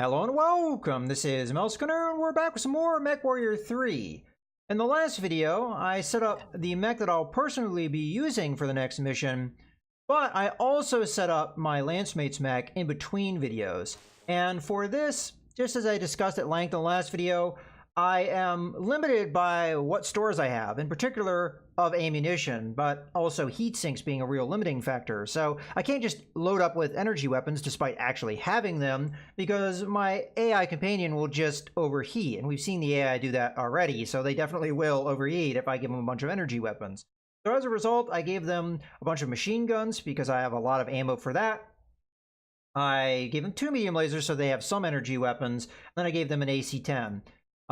Hello and welcome, this is Melskiner, and we're back with some more MechWarrior 3. In the last video, I set up the mech that I'll personally be using for the next mission, but I also set up my Lancemate's mech in between videos. And for this, just as I discussed at length in the last video, I am limited by what stores I have, in particular of ammunition, but also heat sinks being a real limiting factor. So I can't just load up with energy weapons despite actually having them, because my AI companion will just overheat, and we've seen the AI do that already, so they definitely will overheat if I give them a bunch of energy weapons. So as a result, I gave them a bunch of machine guns because I have a lot of ammo for that. I gave them 2 medium lasers so they have some energy weapons, and then I gave them an AC-10.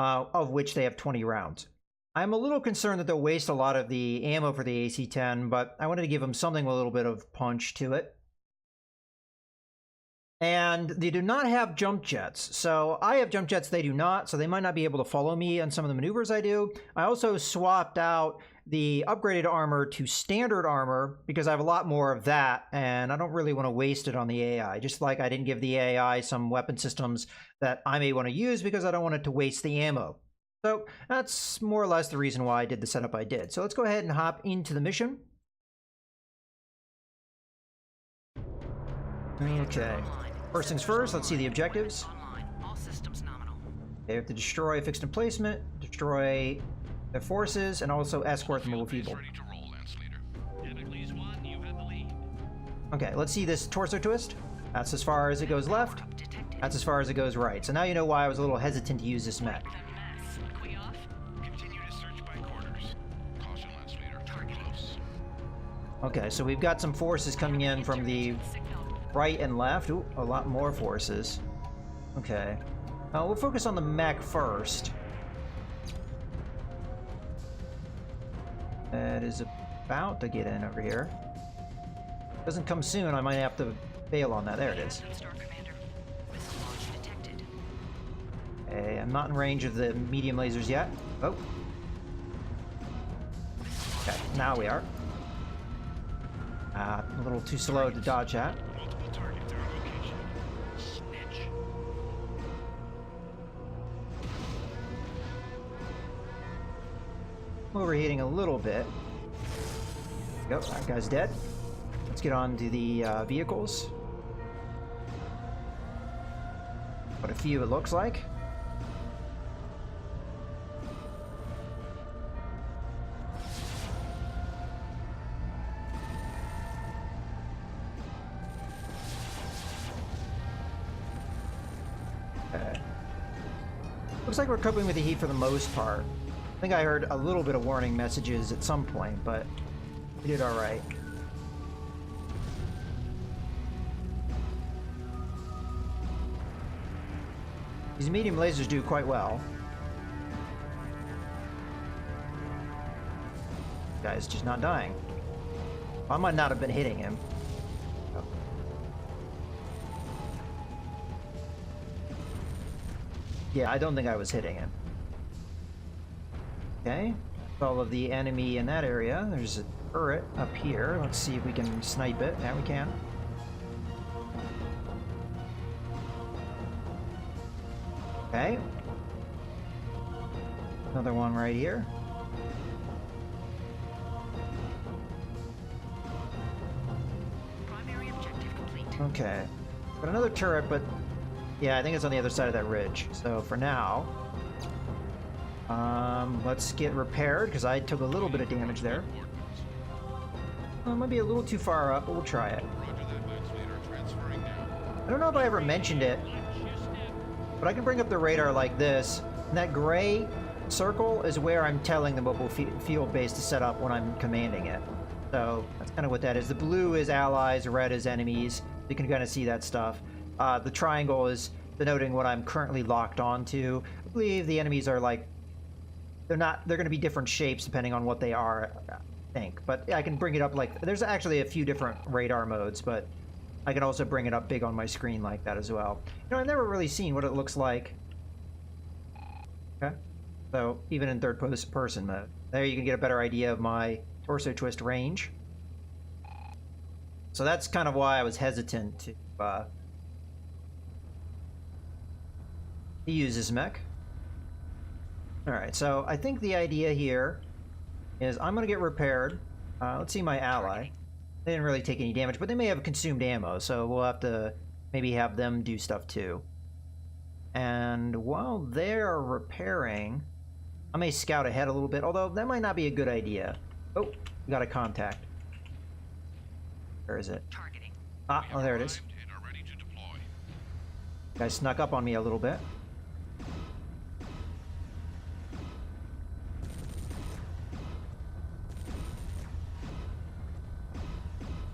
Of which they have 20 rounds. I'm a little concerned that they'll waste a lot of the ammo for the AC-10, but I wanted to give them something with a little bit of punch to it. And they do not have jump jets. So I have jump jets, they do not, so they might not be able to follow me on some of the maneuvers I do. I also swapped out the upgraded armor to standard armor because I have a lot more of that, and I don't really want to waste it on the AI. Just like I didn't give the AI some weapon systems that I may want to use because I don't want it to waste the ammo. So that's more or less the reason why I did the setup I did. So let's go ahead and hop into the mission. Okay. First things first, let's see the objectives. They have to destroy fixed emplacement, destroy their forces, and also escort the mobile people. Okay, let's see this torso twist. That's as far as it goes left. That's as far as it goes right. So now you know why I was a little hesitant to use this mech. Okay, so we've got some forces coming in from the right and left. Ooh, a lot more forces. Okay. We'll focus on the mech first. That is about to get in over here. Doesn't come soon, I might have to bail on that. There it is. Okay, I'm not in range of the medium lasers yet. Oh. Okay, now we are. A little too slow to dodge that. Overheating a little bit. Yep, that guy's dead. Let's get on to the vehicles. What a few it looks like. Okay. Looks like we're coping with the heat for the most part. I think I heard a little bit of warning messages at some point, but we did all right. These medium lasers do quite well. Guy's just not dying. I might not have been hitting him. Oh. Yeah, I don't think I was hitting him. Okay, all of the enemy in that area. There's a turret up here. Let's see if we can snipe it. Yeah, we can. Okay. Another one right here. Primary objective complete. Okay. Got another turret, but yeah, I think it's on the other side of that ridge. So for now, let's get repaired, because I took a little bit of damage there. Well, it might be a little too far up, but we'll try it. I don't know if I ever mentioned it, but I can bring up the radar like this, and that gray circle is where I'm telling the mobile field base to set up when I'm commanding it. So that's kind of what that is. The blue is allies, red is enemies. You can kind of see that stuff. The triangle is denoting what I'm currently locked onto. I believe the enemies are like, they're going to be different shapes depending on what they are, I think. But I can bring it up like, there's actually a few different radar modes, but I can also bring it up big on my screen like that as well. You know, I've never really seen what it looks like. Okay. So even in third person mode. There you can get a better idea of my torso twist range. So that's kind of why I was hesitant to to use this mech. Alright, so I think the idea here is I'm going to get repaired. Let's see my ally. They didn't really take any damage, but they may have consumed ammo, so we'll have to maybe have them do stuff too. And while they're repairing, I may scout ahead a little bit, although that might not be a good idea. Oh, we got a contact. Where is it? Targeting. Ah, oh, there it is. Guy snuck up on me a little bit.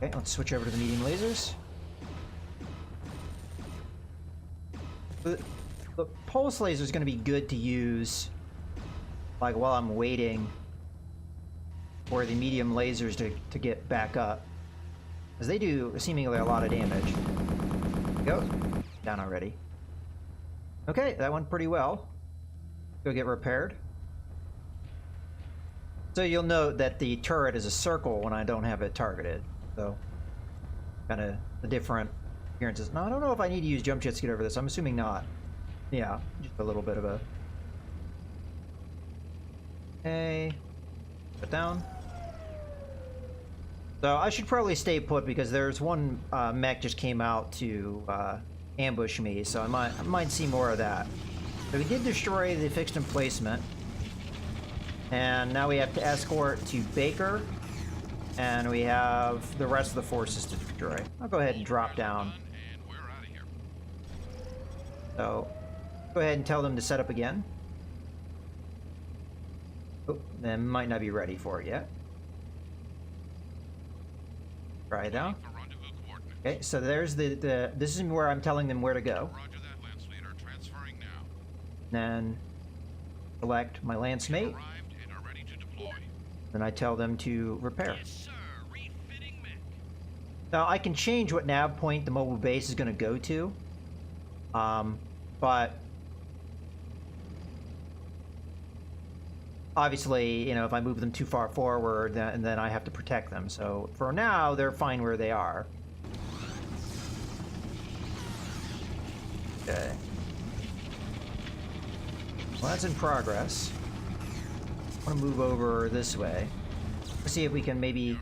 Okay, let's switch over to the medium lasers. The pulse laser is going to be good to use, like, while I'm waiting for the medium lasers to get back up. Because they do seemingly a lot of damage. Go. Down already. Okay, that went pretty well. Go get repaired. So you'll note that the turret is a circle when I don't have it targeted. So, kind of the different appearances. Now, I don't know if I need to use jump jets to get over this. I'm assuming not. Yeah, just a little bit of a... Okay. Put down. So I should probably stay put because there's one mech just came out to ambush me, so I might see more of that. So we did destroy the fixed emplacement. And now we have to escort to Baker. And we have the rest of the forces to destroy. I'll go ahead and drop down. So, go ahead and tell them to set up again. Oh, they might not be ready for it yet. Try it out. Okay, so there's this is where I'm telling them where to go. Then select my lance mate. Then I tell them to repair. Now I can change what nav point the mobile base is going to go to, but obviously, you know, if I move them too far forward, then I have to protect them. So for now, they're fine where they are. Okay. Well, that's in progress. I want to move over this way. Let's see if we can maybe...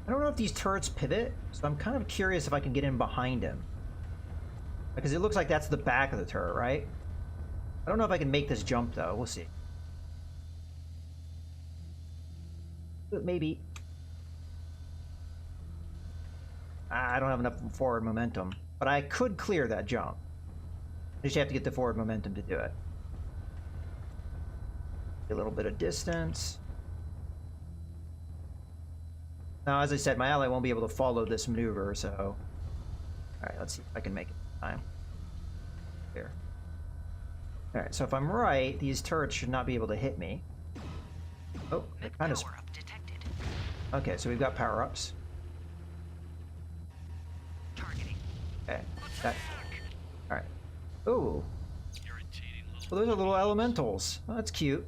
I don't know if these turrets pivot, so I'm kind of curious if I can get in behind him. Because it looks like that's the back of the turret, right? I don't know if I can make this jump, though. We'll see. But maybe. I don't have enough forward momentum. But I could clear that jump. I just have to get the forward momentum to do it. A little bit of distance. Now, as I said, my ally won't be able to follow this maneuver, so... Alright, let's see if I can make it this time. There. Alright, so if I'm right, these turrets should not be able to hit me. Oh, they're kind of... Okay, so we've got power-ups. Okay, that... Alright. Ooh. Well, those are little elementals. Oh, that's cute.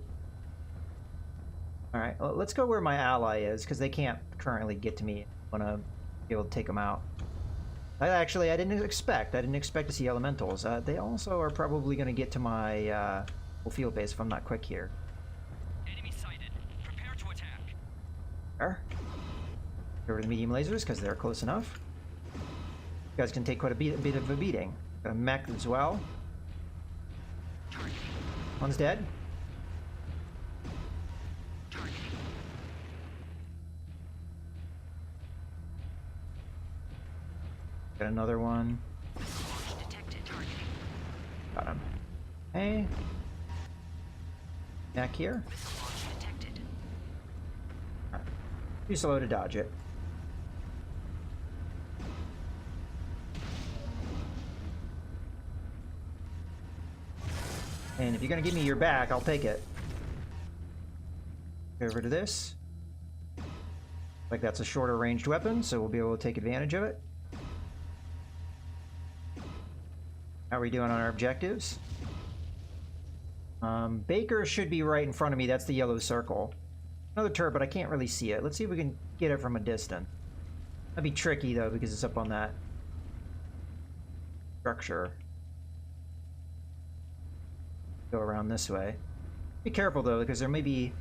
Alright, well, let's go where my ally is, because they can't currently get to me. I want to be able to take them out. I didn't expect to see elementals. They also are probably going to get to my field base if I'm not quick here. Enemy sighted. Prepare to attack. There. Go over to the medium lasers, because they're close enough. You guys can take quite a bit of a beating. Got a mech as well. One's dead. Got another one. Got him. Hey. Back here. Right. Too slow to dodge it. And if you're gonna give me your back, I'll take it. Go over to this. Like that's a shorter ranged weapon, so we'll be able to take advantage of it. How are we doing on our objectives? Baker should be right in front of me. That's the yellow circle. Another turret, but I can't really see it. Let's see if we can get it from a distance. That'd be tricky, though, because it's up on that structure. Go around this way. Be careful though, because there may be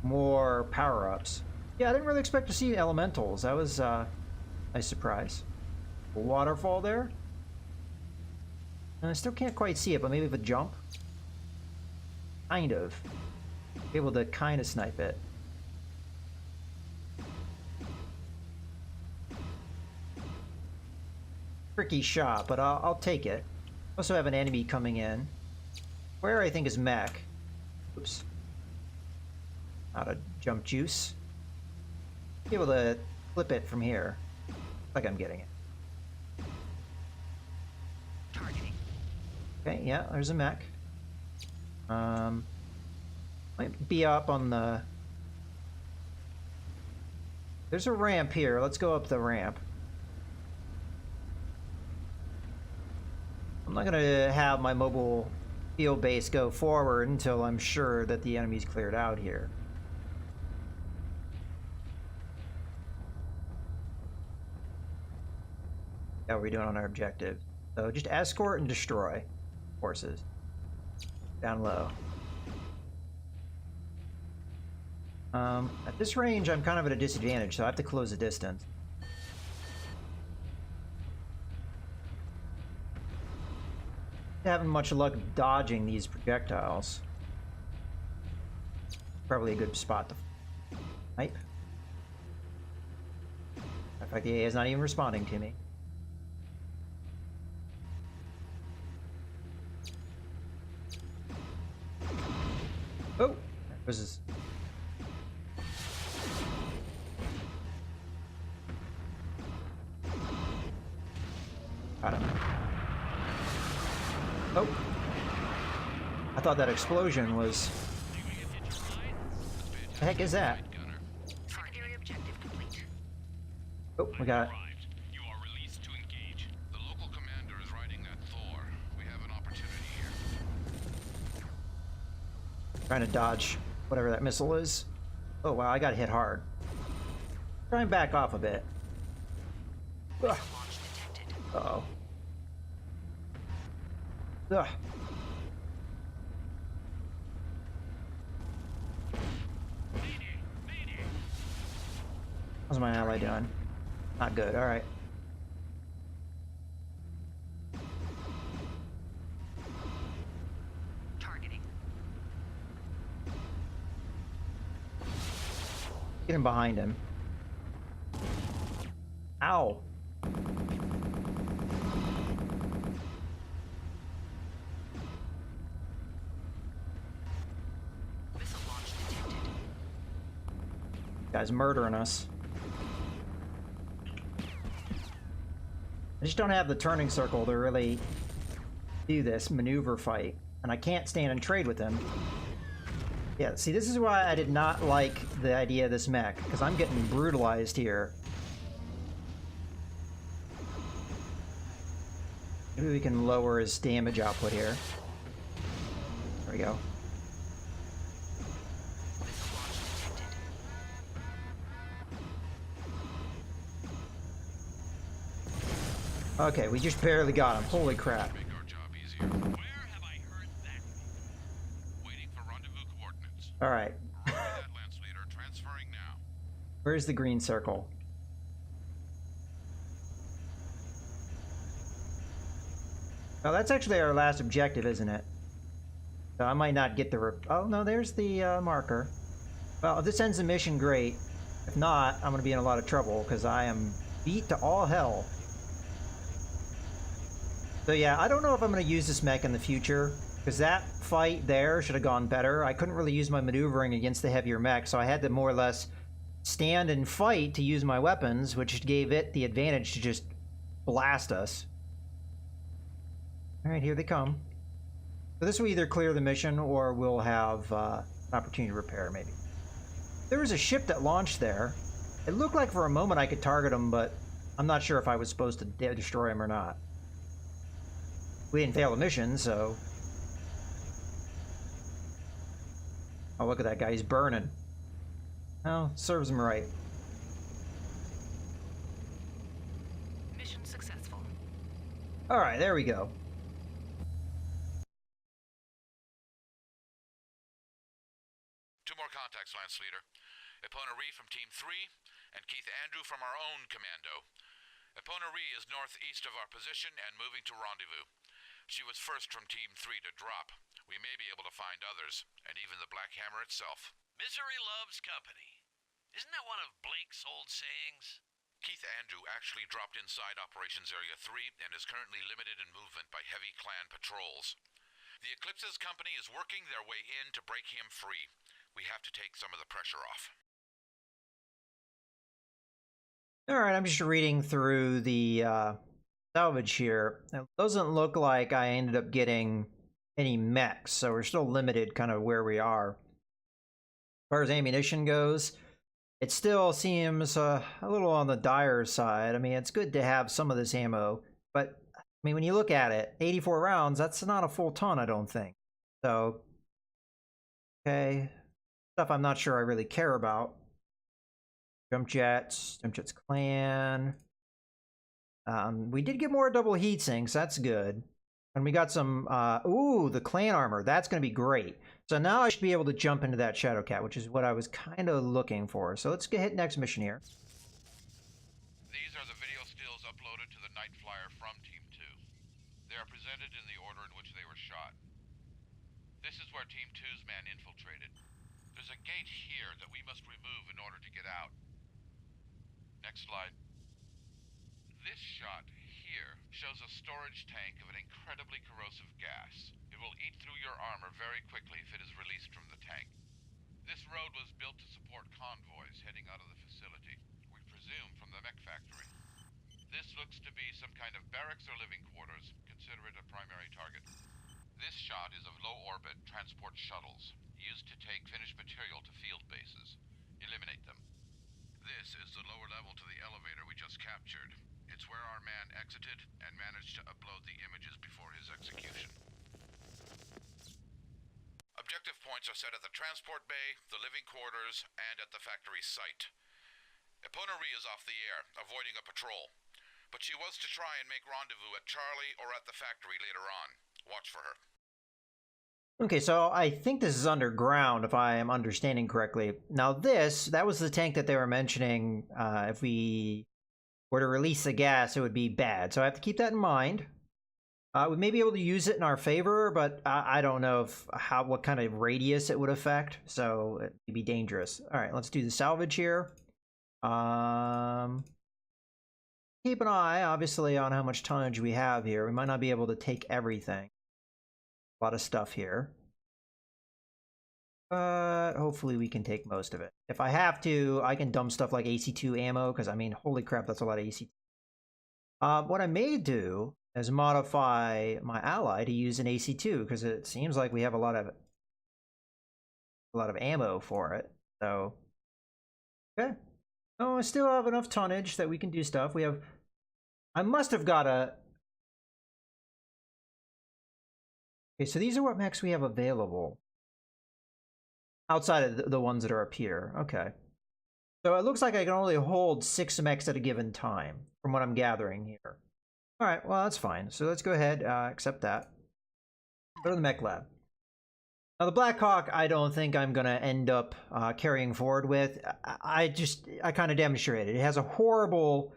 more power-ups. Yeah, I didn't really expect to see elementals. That was a nice surprise. A waterfall there. And I still can't quite see it, but maybe with a jump. Kind of. Be able to kind of snipe it. Tricky shot, but I'll take it. Also have an enemy coming in. Where I think is mech. Oops. Out of jump juice. Be able to flip it from here. Like I'm getting it. Targeting. Okay, yeah, there's a mech. Might be up on the... There's a ramp here. Let's go up the ramp. I'm not gonna have my mobile field base go forward until I'm sure that the enemy's cleared out here. How are we doing on our objective? So just escort and destroy forces. Down low. At this range, I'm kind of at a disadvantage, so I have to close the distance. Having much luck dodging these projectiles. Probably a good spot to snipe. In fact, the AA is not even responding to me. Oh, that was his. Got him. Oh. I thought that explosion was... The heck is that? Secondary objective complete. Oh, we got... You are released to engage. The local commander is riding that Thor. We have an opportunity here. Trying to dodge whatever that missile is. Oh wow, I got hit hard. Try and back off a bit. Ugh. Launch detected. Uh-oh. Ugh. How's my ally doing? Not good, alright. Targeting. Getting behind him. Ow! Missile launch detected. Guy's murdering us. I just don't have the turning circle to really do this maneuver fight. And I can't stand and trade with him. Yeah, see, this is why I did not like the idea of this mech, because I'm getting brutalized here. Maybe we can lower his damage output here. There we go. Missile launch detected. Okay, we just barely got him. Holy crap. Make our job easier. Where have I heard that? Waiting for rendezvous coordinates. Alright. Roger that, Lance Leader. Transferring now. Where's the green circle? Oh, that's actually our last objective, isn't it? So I might not get the... Oh, no, there's the marker. Well, if this ends the mission, great. If not, I'm going to be in a lot of trouble, because I am beat to all hell. So yeah, I don't know if I'm going to use this mech in the future, because that fight there should have gone better. I couldn't really use my maneuvering against the heavier mech, so I had to more or less stand and fight to use my weapons, which gave it the advantage to just blast us. Alright, here they come. So this will either clear the mission, or we'll have an opportunity to repair, maybe. There was a ship that launched there. It looked like for a moment I could target him, but I'm not sure if I was supposed to destroy him or not. We didn't fail the mission, so... Oh, look at that guy. He's burning. Oh, serves him right. Mission successful. Alright, there we go. contacts, Lance Leader. Epona Ree from Team 3, and Keith Andrew from our own commando. Epona Ree is northeast of our position and moving to rendezvous. She was first from Team 3 to drop. We may be able to find others, and even the Black Hammer itself. Misery loves company. Isn't that one of Blake's old sayings? Keith Andrew actually dropped inside Operations Area 3 and is currently limited in movement by heavy clan patrols. The Eclipse's company is working their way in to break him free. We have to take some of the pressure off. Alright, I'm just reading through the salvage here. It doesn't look like I ended up getting any mechs, so we're still limited kind of where we are. As far as ammunition goes, it still seems a little on the dire side. I mean, it's good to have some of this ammo, but I mean, when you look at it, 84 rounds, that's not a full ton, I don't think. So, okay. Stuff I'm not sure I really care about. Jump Jets Clan. We did get more double heat sinks, that's good. And we got some, ooh, the clan armor, that's gonna be great. So now I should be able to jump into that Shadowcat, which is what I was kind of looking for. So let's get hit next mission here. These are the video stills uploaded to the Night Flyer from Team 2. They are presented in the order in which they were shot. This is where Team 2's man infiltrated. There's a gate here that we must remove in order to get out. Next slide. This shot here shows a storage tank of an incredibly corrosive gas. It will eat through your armor very quickly if it is released from the tank. This road was built to support convoys heading out of the facility, we presume from the mech factory. This looks to be some kind of barracks or living quarters. Consider it a primary target. This shot is of low-orbit transport shuttles, used to take finished material to field bases. Eliminate them. This is the lower level to the elevator we just captured. It's where our man exited and managed to upload the images before his execution. Objective points are set at the transport bay, the living quarters, and at the factory site. Epona Ree is off the air, avoiding a patrol. But she was to try and make rendezvous at Charlie or at the factory later on. Watch for her. Okay, so I think this is underground, if I am understanding correctly. Now that was the tank that they were mentioning. If we were to release the gas, it would be bad. So I have to keep that in mind. We may be able to use it in our favor, but I don't know what kind of radius it would affect. So it would be dangerous. All right, let's do the salvage here. Keep an eye, obviously, on how much tonnage we have here. We might not be able to take everything. A lot of stuff here. But hopefully we can take most of it. If I have to, I can dump stuff like AC2 ammo, because I mean, holy crap, that's a lot of AC2. What I may do is modify my ally to use an AC2, because it seems like we have a lot of ammo for it. So, okay. Oh, I still have enough tonnage that we can do stuff. I must have got a... Okay, so these are what mechs we have available. Outside of the ones that are up here. Okay. So it looks like I can only hold 6 mechs at a given time, from what I'm gathering here. Alright, well that's fine. So let's go ahead, accept that. Go to the mech lab. Now the Black Hawk, I don't think I'm going to end up carrying forward with. I kind of demonstrated. It has a horrible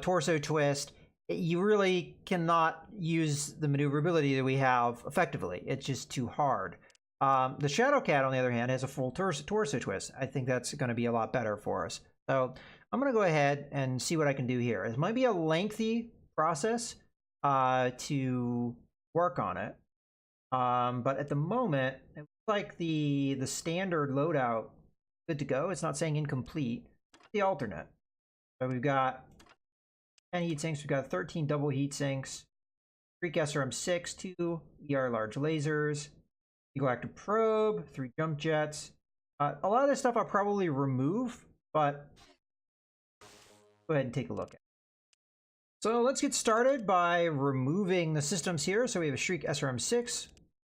torso twist. You really cannot use the maneuverability that we have effectively. It's just too hard. The Shadowcat, on the other hand, has a full torso twist. I think that's going to be a lot better for us. So I'm going to go ahead and see what I can do here. It might be a lengthy process to work on it. But at the moment, it looks like the standard loadout good to go. It's not saying incomplete. The alternate. So we've got 10 heat sinks. We've got 13 double heat sinks. 3 SRM-6, 2 ER large lasers, Eagle active probe, 3 jump jets. A lot of this stuff I'll probably remove, but go ahead and take a look at it. So let's get started by removing the systems here. So we have a Shriek SRM-6,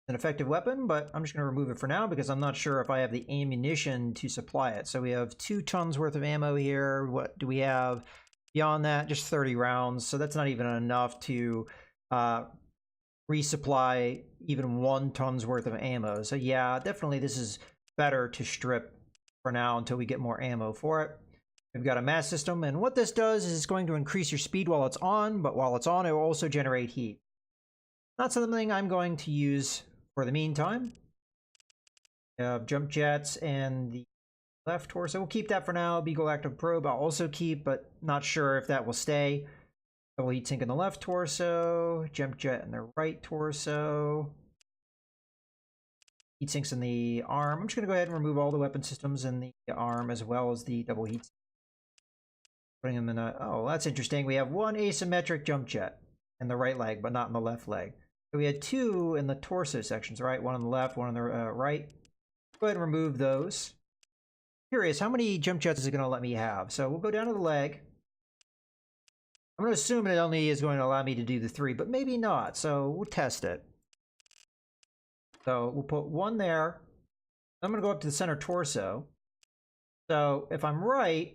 an effective weapon, but I'm just going to remove it for now because I'm not sure if I have the ammunition to supply it. So we have 2 tons worth of ammo here. What do we have beyond that? Just 30 rounds. So that's not even enough to resupply even 1 ton's worth of ammo. So yeah, definitely this is better to strip for now until we get more ammo for it. We've got a mass system, and what this does is it's going to increase your speed while it's on, but while it's on, it will also generate heat. Not something I'm going to use for the meantime. Jump jets and the left torso. We'll keep that for now. Beagle active probe I'll also keep, but not sure if that will stay. Double heat sink in the left torso. Jump jet in the right torso. Heat sinks in the arm. I'm just going to go ahead and remove all the weapon systems in the arm as well as the double heat sink. Putting them in a... Oh, that's interesting. We have one asymmetric jump jet in the right leg, but not in the left leg. So we had two in the torso sections, right? One on the left, one on the right. Go ahead and remove those. Curious, how many jump jets is it going to let me have? So we'll go down to the leg. I'm going to assume it only is going to allow me to do the 3, but maybe not. So we'll test it. So we'll put one there. I'm going to go up to the center torso. So if I'm right,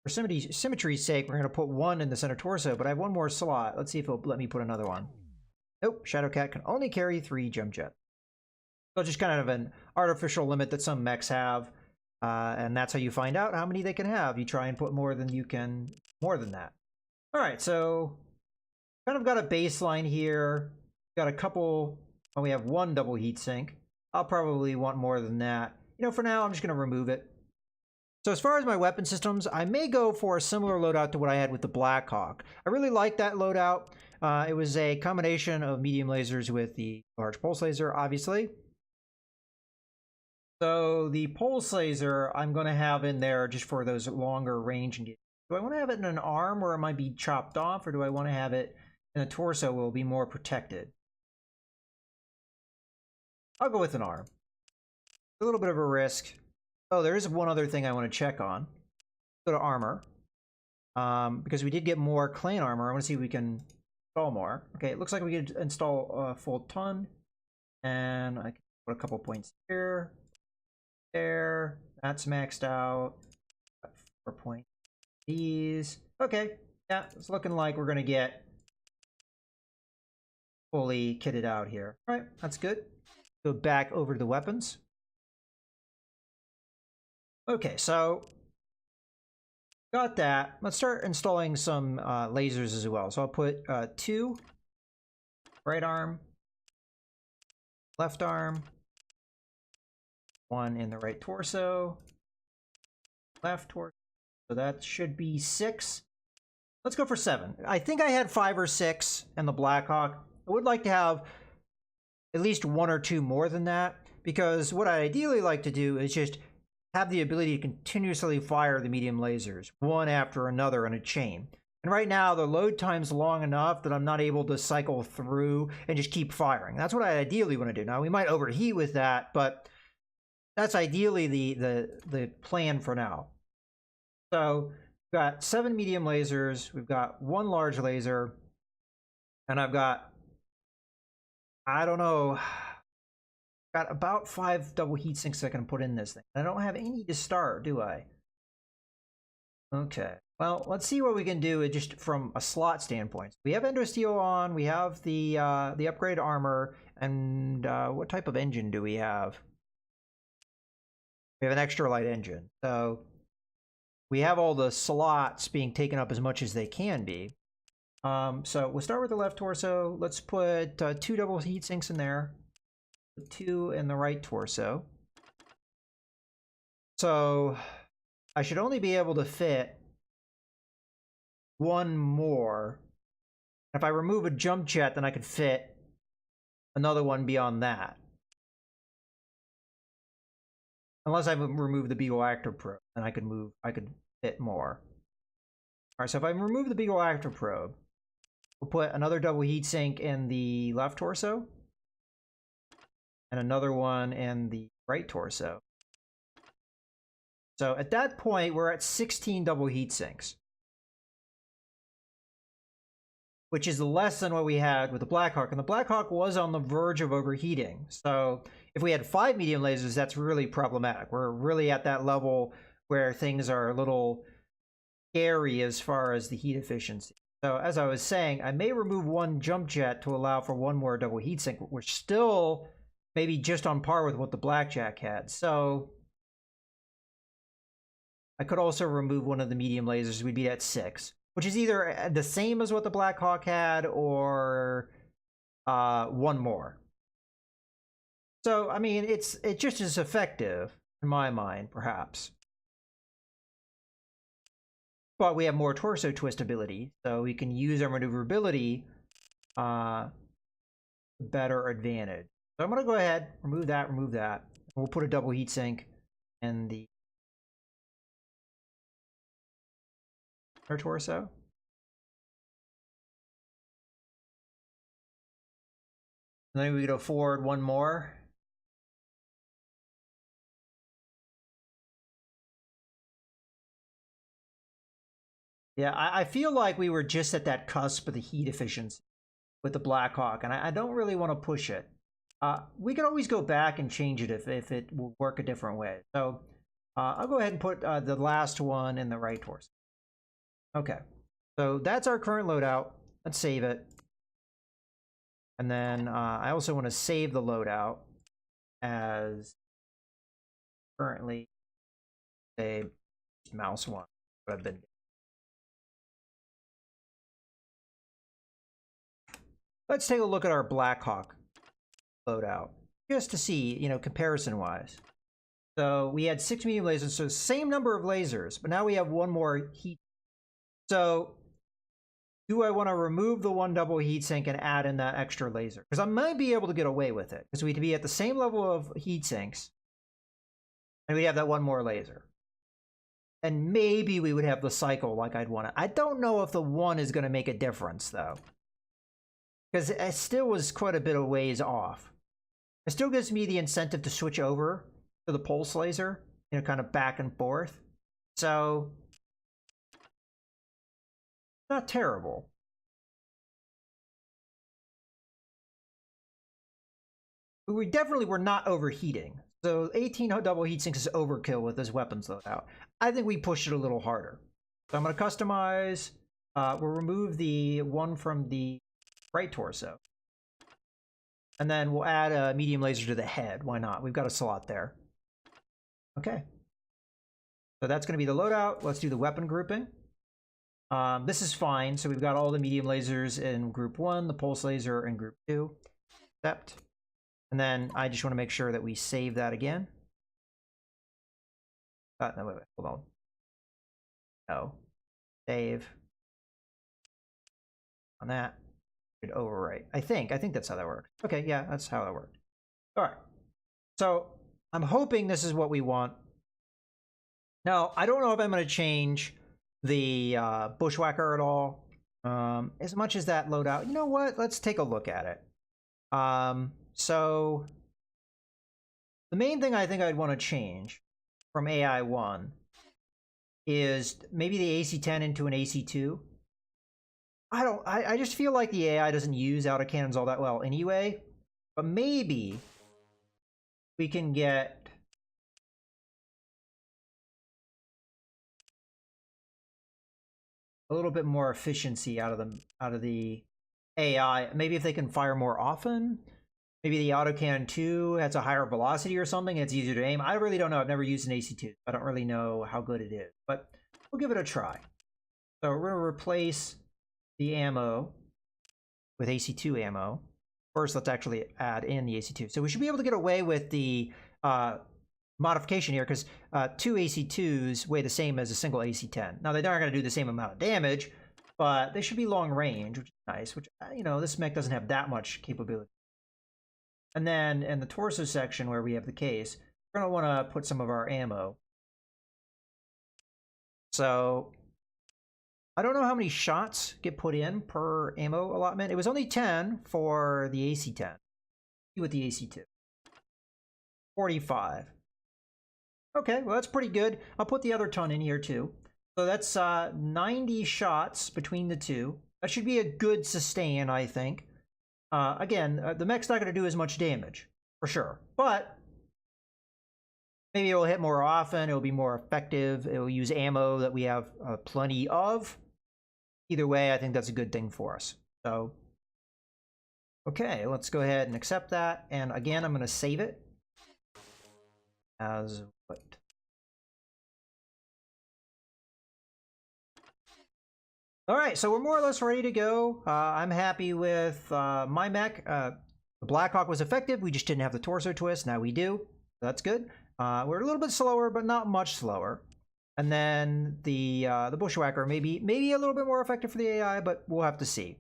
for symmetry's sake, we're going to put one in the center torso, but I have one more slot. Let's see if it'll let me put another one. Nope, Shadowcat can only carry 3 jump jets. So just kind of an artificial limit that some mechs have. And that's how you find out how many they can have. You try and put more than you can, more than that. All right, so kind of got a baseline here. Got a couple, well, we have one double heat sink. I'll probably want more than that. You know, for now, I'm just going to remove it. So as far as my weapon systems, I may go for a similar loadout to what I had with the Blackhawk. I really like that loadout. It was a combination of medium lasers with the large pulse laser, obviously. So the pulse laser I'm going to have in there just for those longer range engagements. Do I want to have it in an arm where it might be chopped off, or do I want to have it in a torso where it will be more protected? I'll go with an arm. A little bit of a risk. Oh, there is one other thing I want to check on. Go to armor. Because we did get more clan armor. I want to see if we can install more. Okay, it looks like we can install a full ton. And I can put a couple points here. There. That's maxed out. 4 points. These. Okay. Yeah, it's looking like we're going to get fully kitted out here. All right, that's good. Go back over to the weapons. Okay, so got that. Let's start installing some lasers as well. So I'll put 2 right arm, left arm, 1 in the right torso, left torso. So that should be 6. Let's go for 7. I think I had 5 or 6 in the Blackhawk. I would like to have at least 1 or 2 more than that, because what I ideally like to do is just have the ability to continuously fire the medium lasers, one after another in a chain. And right now, the load time's long enough that I'm not able to cycle through and just keep firing. That's what I ideally want to do. Now, we might overheat with that, but that's ideally the plan for now. So we've got 7 medium lasers, we've got 1 large laser, and I've got, I don't know, got about 5 double heat sinks I can put in this thing. I don't have any to start, do I? Okay. Well, let's see what we can do just from a slot standpoint. We have Endosteel on, we have the upgrade armor, and what type of engine do we have? We have an extra light engine. So we have all the slots being taken up as much as they can be. So we'll start with the left torso. Let's put 2 double heat sinks in there. 2 in the right torso. So I should only be able to fit 1 more. If I remove a jump jet, then I could fit another one beyond that. Unless I remove the Beagle Actor Probe, then I could fit more. Alright, so if I remove the Beagle Actor Probe, we'll put another double heat sink in the left torso. And another one in the right torso. So at that point, we're at 16 double heat sinks, which is less than what we had with the Blackhawk. And the Blackhawk was on the verge of overheating. So if we had 5 medium lasers, that's really problematic. We're really at that level where things are a little scary as far as the heat efficiency. So as I was saying, I may remove 1 jump jet to allow for 1 more double heat sink. We're still maybe just on par with what the Blackjack had. So I could also remove one of the medium lasers. We'd be at 6, which is either the same as what the Black Hawk had or one more. So, I mean, it's just as effective, in my mind, perhaps. But we have more torso twist ability, so we can use our maneuverability better advantage. So I'm going to go ahead, remove that. We'll put a double heatsink in the our torso. And then we go forward one more. Yeah, I feel like we were just at that cusp of the heat efficiency with the Black Hawk, and I don't really want to push it. We could always go back and change it if it will work a different way. So I'll go ahead and put the last one in the right torso. Okay, so that's our current loadout. Let's save it. And then I also want to save the loadout as currently a mouse one. What I've been doing. Let's take a look at our Black Hawk loadout, just to see, you know, comparison-wise. So we had 6 medium lasers, so same number of lasers, but now we have one more heat. So do I want to remove the one double heatsink and add in that extra laser? Because I might be able to get away with it, because we'd be at the same level of heat sinks, and we have that one more laser. And maybe we would have the cycle like I'd want it. I don't know if the one is going to make a difference, though. Because it still was quite a bit of ways off. It still gives me the incentive to switch over to the pulse laser, you know, kind of back and forth. So, not terrible. But we definitely were not overheating. So 18 double heat sinks is overkill with this weapons loadout. I think we pushed it a little harder. So I'm going to customize. We'll remove the one from the right torso. And then we'll add a medium laser to the head. Why not? We've got a slot there. Okay. So that's going to be the loadout. Let's do the weapon grouping. This is fine. So we've got all the medium lasers in group 1, the pulse laser in group 2. Accept. And then I just want to make sure that we save that again. No, wait, hold on. No. Save. On that. Overwrite. I think that's how that works. Okay, yeah, that's how that worked. All right. So I'm hoping this is what we want. Now, I don't know if I'm going to change the Bushwhacker at all. As much as that loadout. You know what? Let's take a look at it. So the main thing I think I'd want to change from AI1 is maybe the AC-10 into an AC-2. I just feel like the AI doesn't use autocannons all that well anyway, but maybe we can get a little bit more efficiency out of the AI. Maybe if they can fire more often, maybe the autocannon 2 has a higher velocity or something, and it's easier to aim. I really don't know. I've never used an AC-2. I don't really know how good it is, but we'll give it a try. So we're going to replace the ammo with AC-2 ammo. First, let's actually add in the AC-2. So we should be able to get away with the modification here, because 2 AC-2s weigh the same as a single AC-10. Now, they aren't going to do the same amount of damage, but they should be long range, which is nice, which, you know, this mech doesn't have that much capability. And then in the torso section where we have the case, we're going to want to put some of our ammo. So I don't know how many shots get put in per ammo allotment. It was only 10 for the AC-10. With the AC-2. 45. Okay, well that's pretty good. I'll put the other ton in here too. So that's 90 shots between the two. That should be a good sustain, I think. Again, the mech's not going to do as much damage, for sure. But maybe it'll hit more often. It'll be more effective. It'll use ammo that we have plenty of. Either way, I think that's a good thing for us. So, okay, let's go ahead and accept that. And again, I'm going to save it as what? All right, so we're more or less ready to go. I'm happy with my mech. The Blackhawk was effective. We just didn't have the torso twist. Now we do. That's good. We're a little bit slower, but not much slower. And then the Bushwhacker maybe a little bit more effective for the AI, but we'll have to see.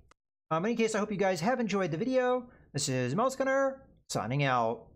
In any case, I hope you guys have enjoyed the video. This is MouseGunner signing out.